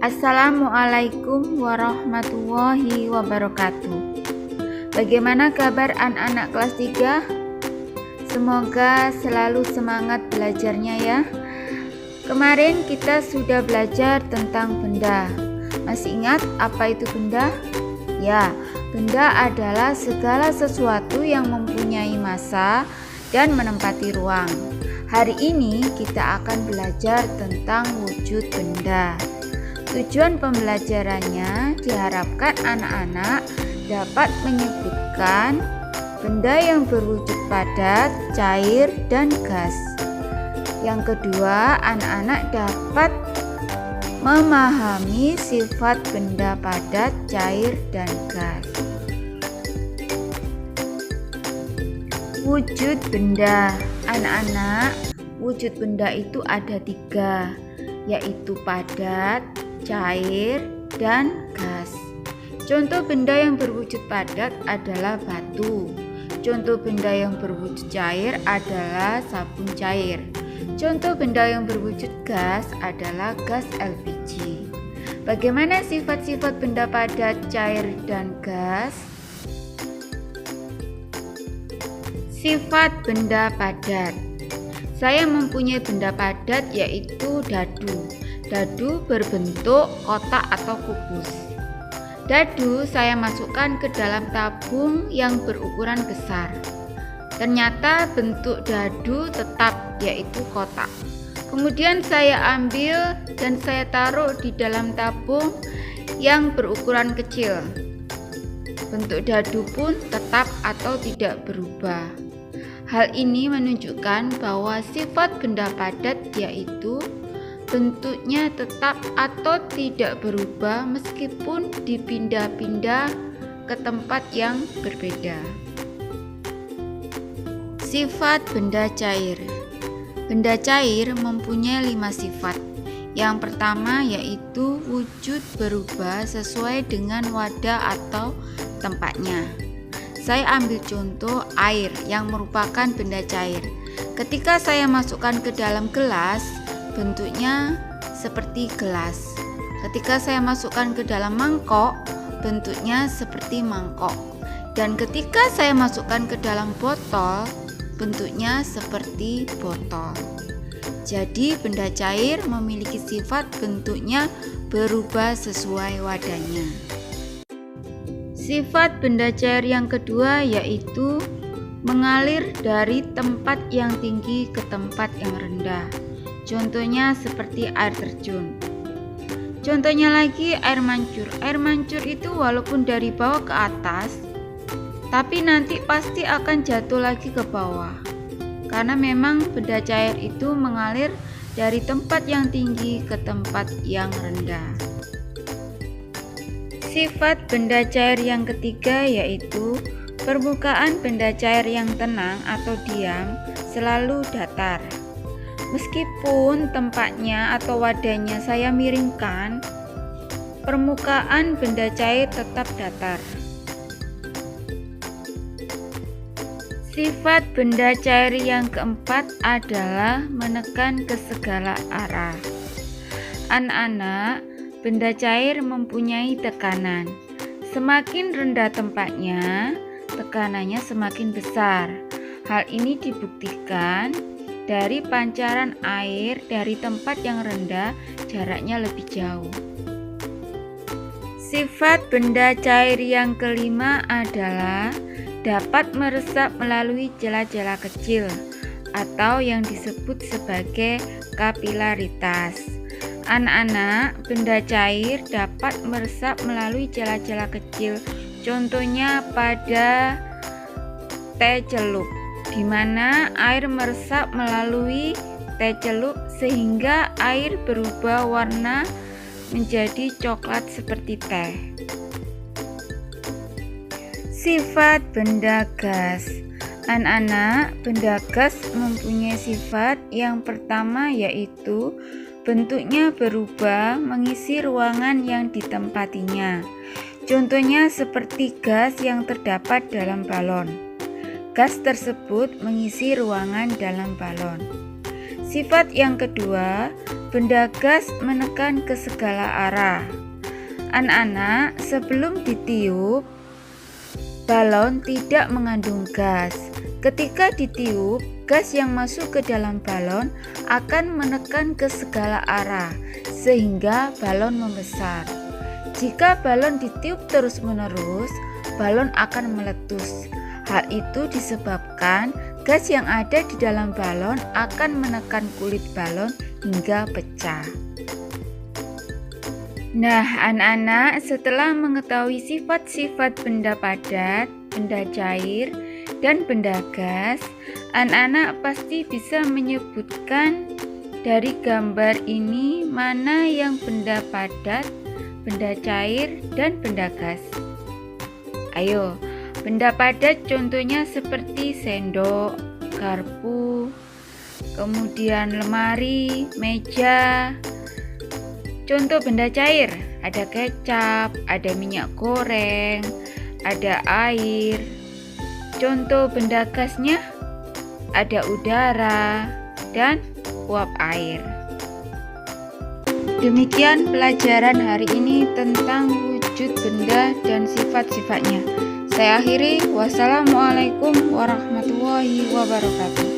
Assalamualaikum warahmatullahi wabarakatuh. Bagaimana kabar anak-anak kelas 3? Semoga selalu semangat belajarnya ya. Kemarin kita sudah belajar tentang benda. Masih ingat apa itu benda? Ya, benda adalah segala sesuatu yang mempunyai massa dan menempati ruang. Hari ini kita akan belajar tentang wujud benda. Tujuan pembelajarannya diharapkan anak-anak dapat menyebutkan benda yang berwujud padat, cair, dan gas. Yang kedua, anak-anak dapat memahami sifat benda padat, cair, dan gas. Wujud benda. Anak-anak, wujud benda itu ada 3, yaitu padat, cair, dan gas. Contoh benda yang berwujud padat adalah batu. Contoh benda yang berwujud cair adalah sabun cair. Contoh benda yang berwujud gas adalah gas LPG. Bagaimana sifat-sifat benda padat, cair, dan gas? Sifat benda padat. Saya mempunyai benda padat yaitu dadu. Dadu berbentuk kotak atau kubus. Dadu saya masukkan ke dalam tabung yang berukuran besar. Ternyata bentuk dadu tetap yaitu kotak. Kemudian saya ambil dan saya taruh di dalam tabung yang berukuran kecil. Bentuk dadu pun tetap atau tidak berubah. Hal ini menunjukkan bahwa sifat benda padat yaitu bentuknya tetap atau tidak berubah meskipun dipindah-pindah ke tempat yang berbeda. Sifat benda cair. Benda cair mempunyai 5 sifat. Yang pertama yaitu wujud berubah sesuai dengan wadah atau tempatnya. Saya ambil contoh air yang merupakan benda cair. Ketika saya masukkan ke dalam gelas, bentuknya seperti gelas. Ketika saya masukkan ke dalam mangkok, bentuknya seperti mangkok. Dan ketika saya masukkan ke dalam botol, bentuknya seperti botol. Jadi benda cair memiliki sifat bentuknya berubah sesuai wadahnya. Sifat benda cair yang kedua yaitu mengalir dari tempat yang tinggi ke tempat yang rendah. Contohnya seperti air terjun. Contohnya lagi air mancur. Air mancur itu walaupun dari bawah ke atas, tapi nanti pasti akan jatuh lagi ke bawah. Karena memang benda cair itu mengalir dari tempat yang tinggi ke tempat yang rendah. Sifat benda cair yang ketiga yaitu permukaan benda cair yang tenang atau diam selalu datar. Meskipun tempatnya atau wadahnya saya miringkan, permukaan benda cair tetap datar. Sifat benda cair yang keempat adalah menekan ke segala arah. Anak-anak, benda cair mempunyai tekanan. Semakin rendah tempatnya, tekanannya semakin besar. Hal ini dibuktikan dari pancaran air dari tempat yang rendah jaraknya lebih jauh. Sifat benda cair yang kelima adalah dapat meresap melalui celah-celah kecil atau yang disebut sebagai kapilaritas. Anak-anak, benda cair dapat meresap melalui celah-celah kecil. Contohnya pada teh celup, di mana air meresap melalui teh celup sehingga air berubah warna menjadi coklat seperti teh. Sifat benda gas. Anak-anak, benda gas mempunyai sifat yang pertama yaitu bentuknya berubah mengisi ruangan yang ditempatinya. Contohnya seperti gas yang terdapat dalam balon. Gas tersebut mengisi ruangan dalam balon. Sifat yang kedua, benda gas menekan ke segala arah. Anak-anak, sebelum ditiup, balon tidak mengandung gas. Ketika ditiup, gas yang masuk ke dalam balon akan menekan ke segala arah, sehingga balon membesar. Jika balon ditiup terus-menerus, balon akan meletus. Hal itu disebabkan gas yang ada di dalam balon akan menekan kulit balon hingga pecah. Nah, anak-anak, setelah mengetahui sifat-sifat benda padat, benda cair, dan benda gas, anak-anak pasti bisa menyebutkan dari gambar ini mana yang benda padat, benda cair, dan benda gas. Ayo, benda padat contohnya seperti sendok, garpu, kemudian lemari, meja. Contoh benda cair, ada kecap, ada minyak goreng, ada air. Contoh benda gasnya, ada udara dan uap air. Demikian pelajaran hari ini tentang wujud benda dan sifat-sifatnya. Saya akhiri, wassalamualaikum warahmatullahi wabarakatuh.